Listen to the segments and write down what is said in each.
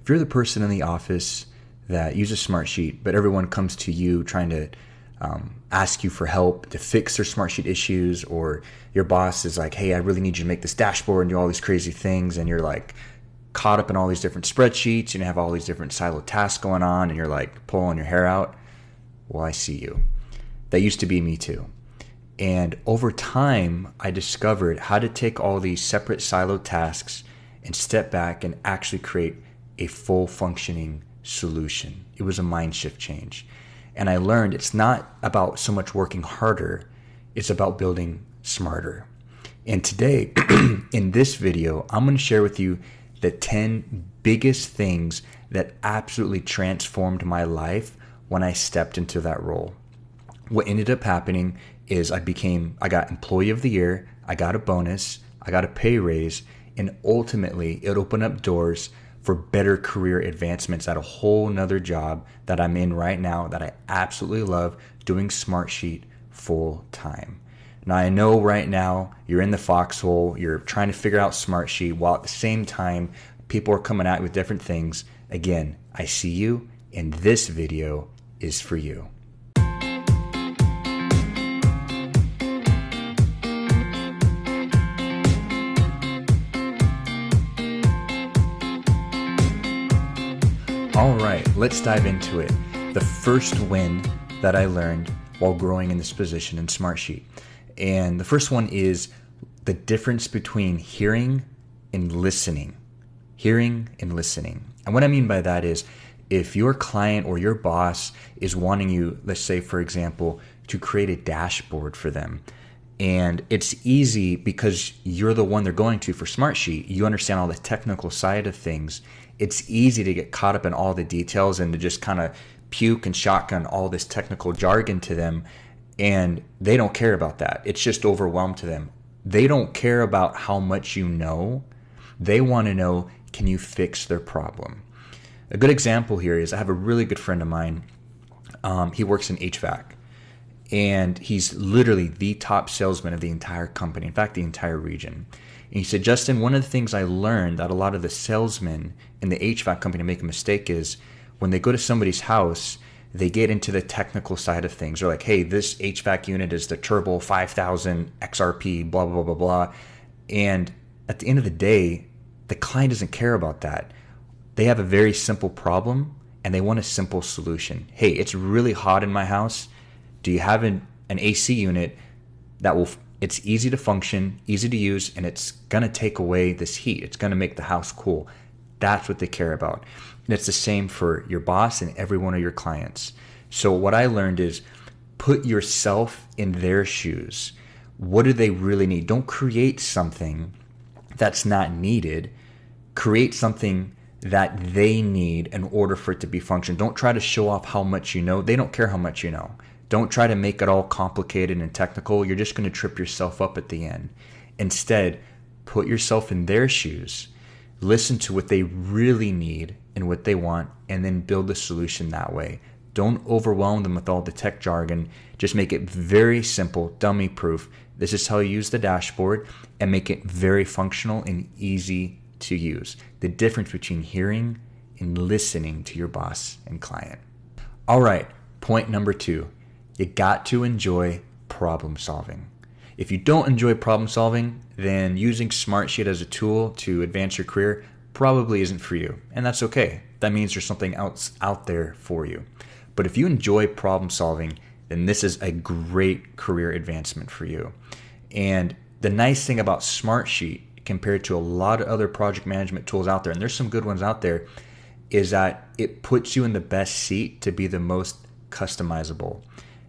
If you're the person in the office that uses Smartsheet, but everyone comes to you trying to ask you for help to fix their Smartsheet issues, or your boss is like, hey, I really need you to make this dashboard and do all these crazy things, and you're like caught up in all these different spreadsheets and you have all these different siloed tasks going on and you're like pulling your hair out. Well, I see you. That used to be me too. And over time, I discovered how to take all these separate siloed tasks and step back and actually create a full functioning solution. It was a mind shift change. And I learned it's not about so much working harder, it's about building smarter. And today, in this video, I'm going to share with you the 10 biggest things that absolutely transformed my life when I stepped into that role. What ended up happening is I got Employee of the Year, I got a bonus, I got a pay raise, and ultimately it opened up doors for better career advancements at a whole nother job that I'm in right now that I absolutely love, doing Smartsheet full time. Now I know right now you're in the foxhole, you're trying to figure out Smartsheet while at the same time people are coming at you with different things. Again, I see you, and this video is for you. All right, let's dive into it. The first win that I learned while growing in this position in Smartsheet. And the first one is the difference between hearing and listening. Hearing and listening. And what I mean by that is if your client or your boss is wanting you, let's say, for example, to create a dashboard for them. And it's easy because you're the one they're going to for Smartsheet. You understand all the technical side of things. It's easy to get caught up in all the details and to just kind of puke and shotgun all this technical jargon to them. And they don't care about that. It's just overwhelmed to them. They don't care about how much you know. They want to know, can you fix their problem? A good example here is I have a really good friend of mine. He works in HVAC. And he's literally the top salesman of the entire company, in fact, the entire region. And he said, Justin, one of the things I learned that a lot of the salesmen in the HVAC company make a mistake is when they go to somebody's house, they get into the technical side of things. They're like, hey, this HVAC unit is the Turbo 5000 XRP, blah, blah, blah, blah. And at the end of the day, the client doesn't care about that. They have a very simple problem and they want a simple solution. Hey, it's really hot in my house. Do you have an AC unit that it's easy to function, easy to use, and it's going to take away this heat. It's going to make the house cool. That's what they care about. And it's the same for your boss and every one of your clients. So what I learned is put yourself in their shoes. What do they really need? Don't create something that's not needed. Create something that they need in order for it to be functional. Don't try to show off how much you know. They don't care how much you know. Don't try to make it all complicated and technical. You're just going to trip yourself up at the end. Instead, put yourself in their shoes. Listen to what they really need and what they want, and then build a solution that way. Don't overwhelm them with all the tech jargon. Just make it very simple, dummy proof. This is how you use the dashboard, and make it very functional and easy to use. The difference between hearing and listening to your boss and client. All right, point number 2. You got to enjoy problem solving. If you don't enjoy problem solving, then using Smartsheet as a tool to advance your career probably isn't for you. And that's okay. That means there's something else out there for you. But if you enjoy problem solving, then this is a great career advancement for you. And the nice thing about Smartsheet compared to a lot of other project management tools out there, and there's some good ones out there, is that it puts you in the best seat to be the most customizable.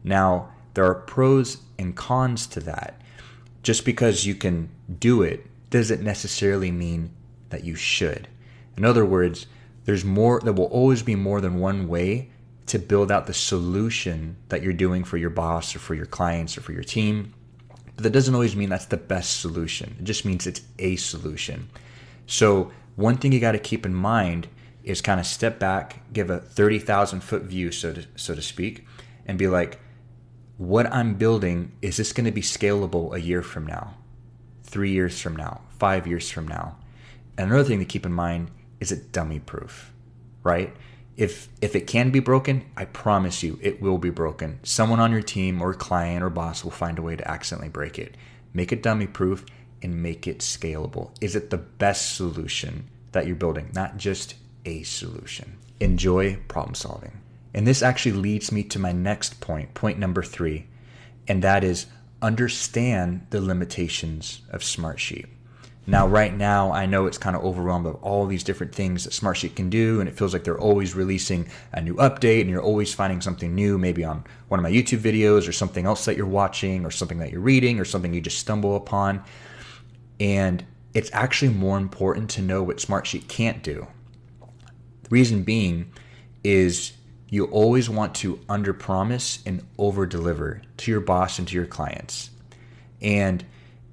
Now, there are pros and cons to that. Just because you can do it doesn't necessarily mean that you should. In other words, there will always be more than one way to build out the solution that you're doing for your boss or for your clients or for your team. But that doesn't always mean that's the best solution. It just means it's a solution. So one thing you got to keep in mind is kind of step back, give a 30,000 foot view, so to speak, and be like, what I'm building, is this going to be scalable a year from now, 3 years from now, 5 years from now? And another thing to keep in mind is it dummy proof. right? If it can be broken, I promise you it will be broken. Someone on your team or client or boss will find a way to accidentally break it. Make it dummy proof and make it scalable. Is it the best solution that you're building? Not just a solution. Enjoy problem solving. And this actually leads me to my next point number 3, and that is understand the limitations of Smartsheet. Now, right now, I know it's kind of overwhelmed with all these different things that Smartsheet can do, and it feels like they're always releasing a new update, and you're always finding something new, maybe on one of my YouTube videos or something else that you're watching or something that you're reading or something you just stumble upon. And it's actually more important to know what Smartsheet can't do. The reason being is you always want to underpromise and overdeliver to your boss and to your clients. And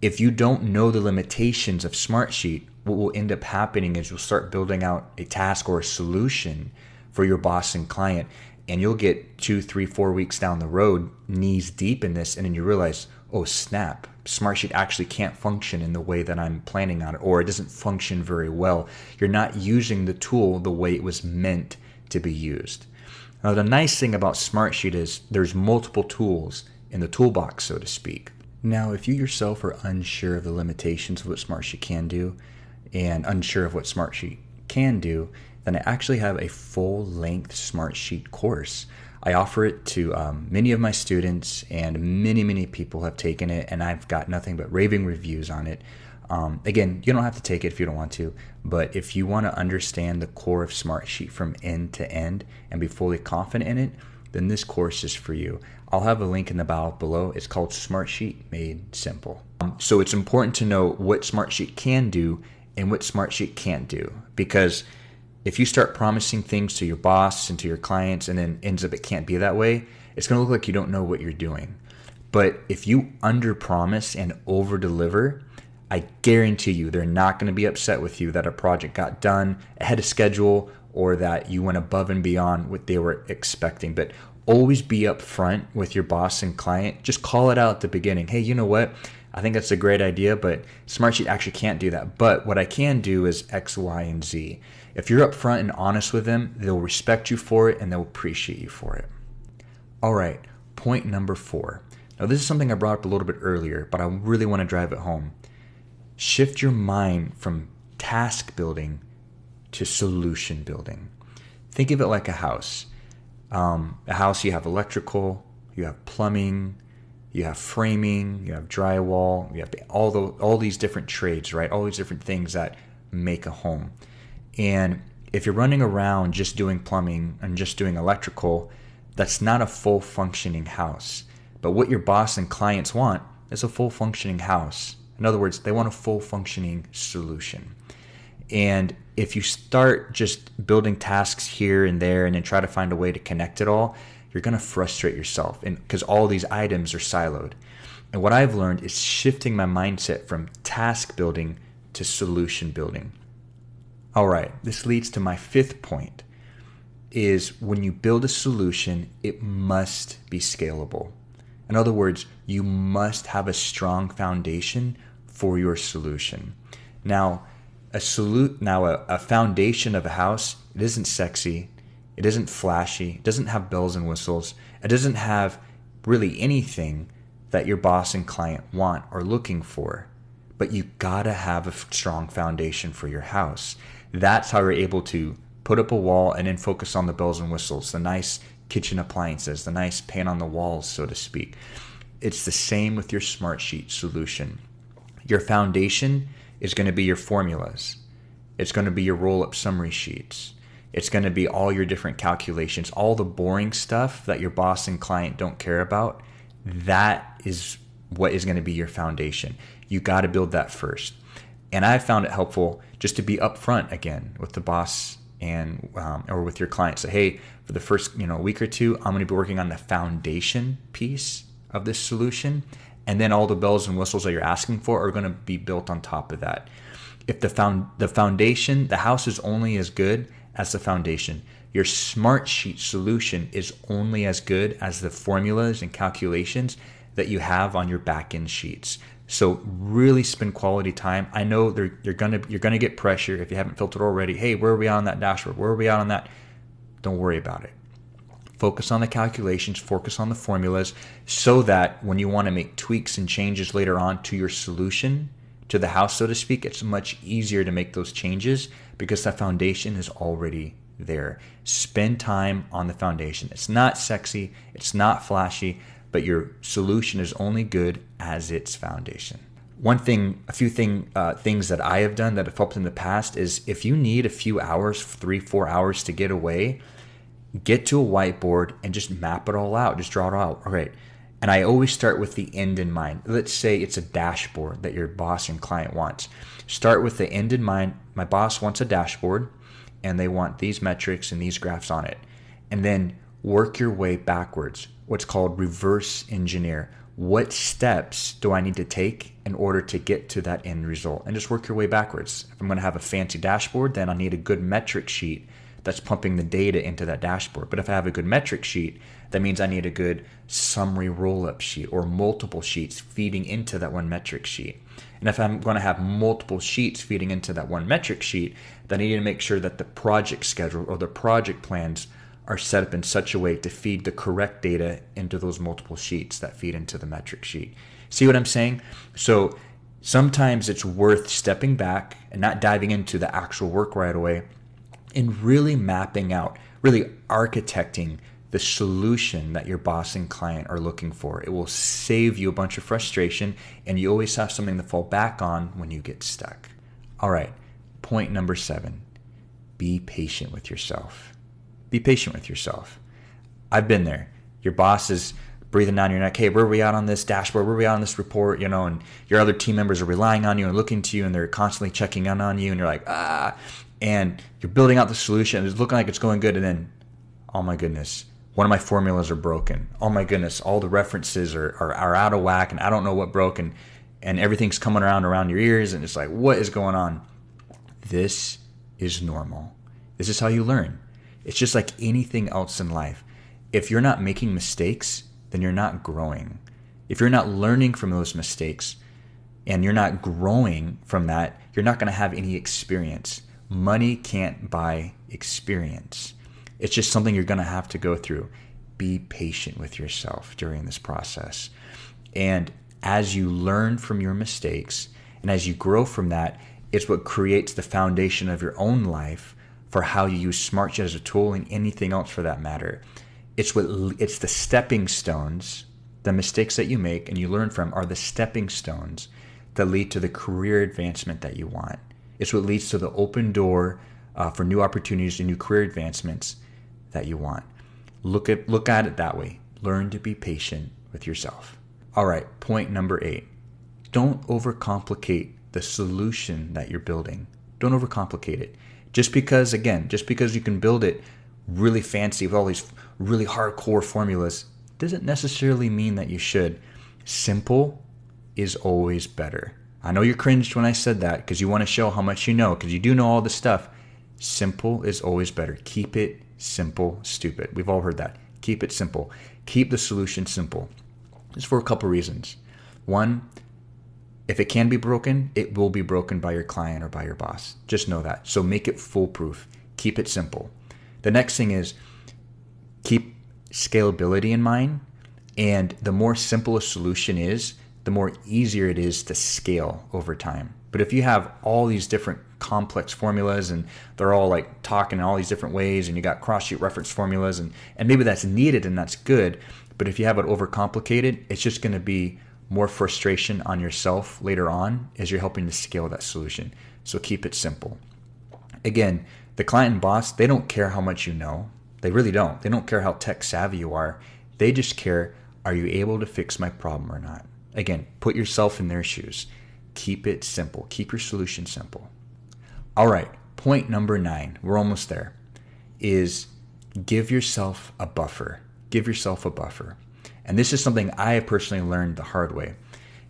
if you don't know the limitations of Smartsheet, what will end up happening is you'll start building out a task or a solution for your boss and client, and you'll get 2, 3, 4 weeks down the road, knees deep in this, and then you realize, oh snap, Smartsheet actually can't function in the way that I'm planning on it, or it doesn't function very well. You're not using the tool the way it was meant to be used. Now, the nice thing about Smartsheet is there's multiple tools in the toolbox, so to speak. Now, if you yourself are unsure of the limitations of what Smartsheet can do and unsure of what Smartsheet can do, then I actually have a full-length Smartsheet course. I offer it to many of my students, and many people have taken it, and I've got nothing but raving reviews on it. Again, you don't have to take it if you don't want to, but if you want to understand the core of Smartsheet from end to end and be fully confident in it, then this course is for you. I'll have a link in the bio below. It's called Smartsheet Made Simple. So it's important to know what Smartsheet can do and what Smartsheet can't do, because if you start promising things to your boss and to your clients and then ends up it can't be that way, it's going to look like you don't know what you're doing. But if you underpromise and overdeliver, I guarantee you they're not going to be upset with you that a project got done ahead of schedule or that you went above and beyond what they were expecting. But always be upfront with your boss and client. Just call it out at the beginning. Hey, you know what? I think that's a great idea, but Smartsheet actually can't do that. But what I can do is X, Y, and Z. If you're upfront and honest with them, they'll respect you for it and they'll appreciate you for it. All right, point number 4. Now, this is something I brought up a little bit earlier, but I really want to drive it home. Shift your mind from task building to solution building. Think of it like a house. A house, you have electrical, you have plumbing, you have framing, you have drywall, you have all these different trades, right? All these different things that make a home. And if you're running around just doing plumbing and just doing electrical, that's not a full functioning house. But what your boss and clients want is a full functioning house. In other words, they want a full functioning solution. And if you start just building tasks here and there and then try to find a way to connect it all, you're going to frustrate yourself, and because all these items are siloed. And what I've learned is shifting my mindset from task building to solution building. All right, this leads to my 5th point, is when you build a solution, it must be scalable. In other words, you must have a strong foundation for your solution. Now, a foundation of a house, it isn't sexy, it isn't flashy, it doesn't have bells and whistles, it doesn't have really anything that your boss and client want or looking for. But you gotta have a strong foundation for your house. That's how you're able to put up a wall and then focus on the bells and whistles, the nice kitchen appliances, the nice paint on the walls, so to speak. It's the same with your Smartsheet solution. Your foundation is going to be your formulas. It's going to be your roll-up summary sheets. It's going to be all your different calculations, all the boring stuff that your boss and client don't care about. That is what is going to be your foundation. You got to build that first. And I found it helpful just to be upfront again with the boss and or with your client. Say, hey, for the first week or two, I'm going to be working on the foundation piece of this solution, and then all the bells and whistles that you're asking for are going to be built on top of that. If the foundation, the house is only as good as the foundation. Your Smartsheet solution is only as good as the formulas and calculations that you have on your back-end sheets. So really spend quality time. I know you're gonna get pressure if you haven't filtered already. Hey, where are we on that dashboard? Where are we on that? Don't worry about it. Focus on the calculations, focus on the formulas, so that when you want to make tweaks and changes later on to your solution, to the house, so to speak, it's much easier to make those changes because the foundation is already there. Spend time on the foundation. It's not sexy, it's not flashy, but your solution is only good as its foundation. A few things that I have done that have helped in the past is if you need a few hours, 3-4 hours to get away, get to a whiteboard and just map it all out. Just draw it out. All right. And I always start with the end in mind. Let's say it's a dashboard that your boss and client wants. Start with the end in mind. My boss wants a dashboard and they want these metrics and these graphs on it. And then work your way backwards. What's called reverse engineer. What steps do I need to take in order to get to that end result? And just work your way backwards. If I'm going to have a fancy dashboard, then I need a good metric sheet that's pumping the data into that dashboard. But if I have a good metric sheet, that means I need a good summary roll-up sheet or multiple sheets feeding into that one metric sheet. And if I'm going to have multiple sheets feeding into that one metric sheet, then I need to make sure that the project schedule or the project plans are set up in such a way to feed the correct data into those multiple sheets that feed into the metric sheet. See what I'm saying? So sometimes it's worth stepping back and not diving into the actual work right away and really mapping out, really architecting the solution that your boss and client are looking for. It will save you a bunch of frustration, and you always have something to fall back on when you get stuck. All right, point number 7, be patient with yourself. Be patient with yourself. I've been there. Your boss is breathing down your neck. Hey, where are we at on this dashboard? Where are we at on this report? And your other team members are relying on you and looking to you, and they're constantly checking in on you, and you're like, and you're building out the solution. It's looking like it's going good, and then, oh my goodness, one of my formulas are broken. Oh my goodness, all the references are out of whack, and I don't know what broke, and everything's coming around your ears, and it's like, what is going on? This is normal. This is how you learn. It's just like anything else in life. If you're not making mistakes, then you're not growing. If you're not learning from those mistakes and you're not growing from that, you're not going to have any experience. Money can't buy experience. It's just something you're going to have to go through. Be patient with yourself during this process. And as you learn from your mistakes and as you grow from that, it's what creates the foundation of your own life for how you use Smartsheet as a tool and anything else for that matter. It's the stepping stones, the mistakes that you make and you learn from are the stepping stones that lead to the career advancement that you want. It's what leads to the open door for new opportunities and new career advancements that you want. Look at it that way. Learn to be patient with yourself. All right, point number 8. Don't overcomplicate the solution that you're building. Don't overcomplicate it. Just because you can build it really fancy with all these really hardcore formulas doesn't necessarily mean that you should. Simple is always better. I know you cringed when I said that because you want to show how much you know, because you do know all this stuff. Simple is always better. Keep it simple, stupid. We've all heard that. Keep it simple. Keep the solution simple. Just for a couple reasons. One, if it can be broken, it will be broken by your client or by your boss. Just know that. So make it foolproof. Keep it simple. The next thing is keep scalability in mind. And the more simple a solution is, the more easier it is to scale over time. But if you have all these different complex formulas and they're all like talking in all these different ways and you got cross-sheet reference formulas and maybe that's needed and that's good, but if you have it overcomplicated, it's just going to be more frustration on yourself later on as you're helping to scale that solution. So keep it simple. Again, the client and boss, they don't care how much you know. They really don't. They don't care how tech savvy you are. They just care, are you able to fix my problem or not? Again, put yourself in their shoes. Keep it simple. Keep your solution simple. All right, point number 9, we're almost there, is give yourself a buffer. Give yourself a buffer. And this is something I personally learned the hard way.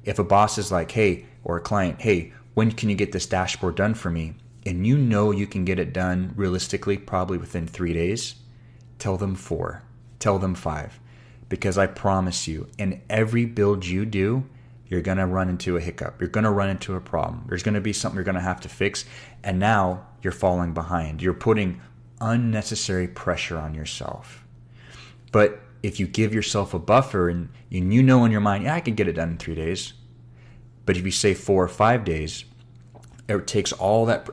If a boss is like, hey, or a client, hey, when can you get this dashboard done for me? And you know you can get it done realistically probably within 3 days, tell them 4, tell them 5. Because I promise you, in every build you do, you're going to run into a hiccup. You're going to run into a problem. There's going to be something you're going to have to fix. And now you're falling behind. You're putting unnecessary pressure on yourself. But if you give yourself a buffer and you know in your mind, yeah, I can get it done in 3 days. But if you say 4 or 5 days, it takes all that.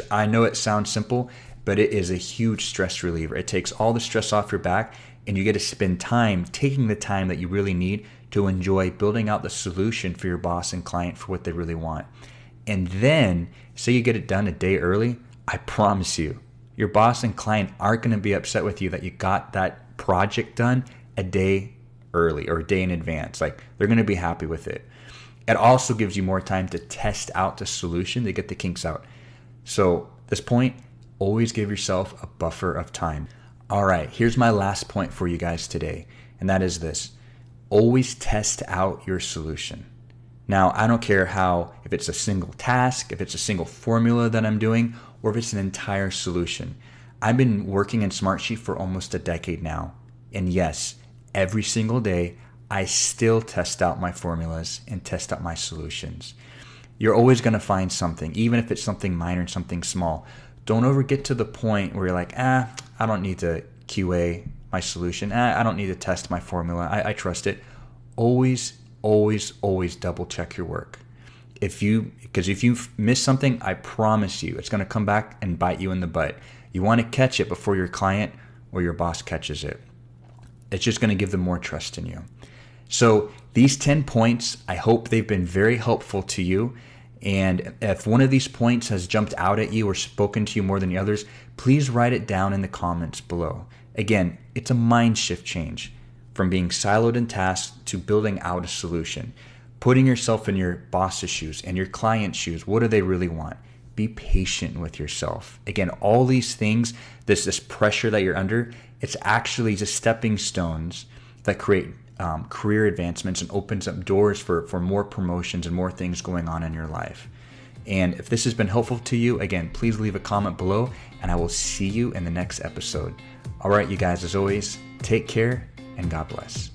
I know it sounds simple, but it is a huge stress reliever. It takes all the stress off your back, and you get to spend time taking the time that you really need to enjoy building out the solution for your boss and client for what they really want. And then, say you get it done a day early, I promise you, your boss and client aren't going to be upset with you that you got that project done a day early or a day in advance. Like, they're going to be happy with it. It also gives you more time to test out the solution to get the kinks out. So at this point, always give yourself a buffer of time. All right, here's my last point for you guys today, and that is this. Always test out your solution. Now, I don't care if it's a single task, if it's a single formula that I'm doing, or if it's an entire solution. I've been working in Smartsheet for almost a decade now. And yes, every single day, I still test out my formulas and test out my solutions. You're always going to find something, even if it's something minor and something small. Don't ever get to the point where you're like, I don't need to QA my solution. I don't need to test my formula. I trust it. Always double check your work. Because if you miss something, I promise you, it's going to come back and bite you in the butt. You want to catch it before your client or your boss catches it. It's just going to give them more trust in you. So these 10 points, I hope they've been very helpful to you. And if one of these points has jumped out at you or spoken to you more than the others, please write it down in the comments below. Again, it's a mind shift change from being siloed in tasks to building out a solution. Putting yourself in your boss's shoes and your client's shoes. What do they really want? Be patient with yourself. Again, all these things, this pressure that you're under, it's actually just stepping stones that create career advancements and opens up doors for more promotions and more things going on in your life. And if this has been helpful to you, again, please leave a comment below, and I will see you in the next episode. All right, you guys, as always, take care and God bless.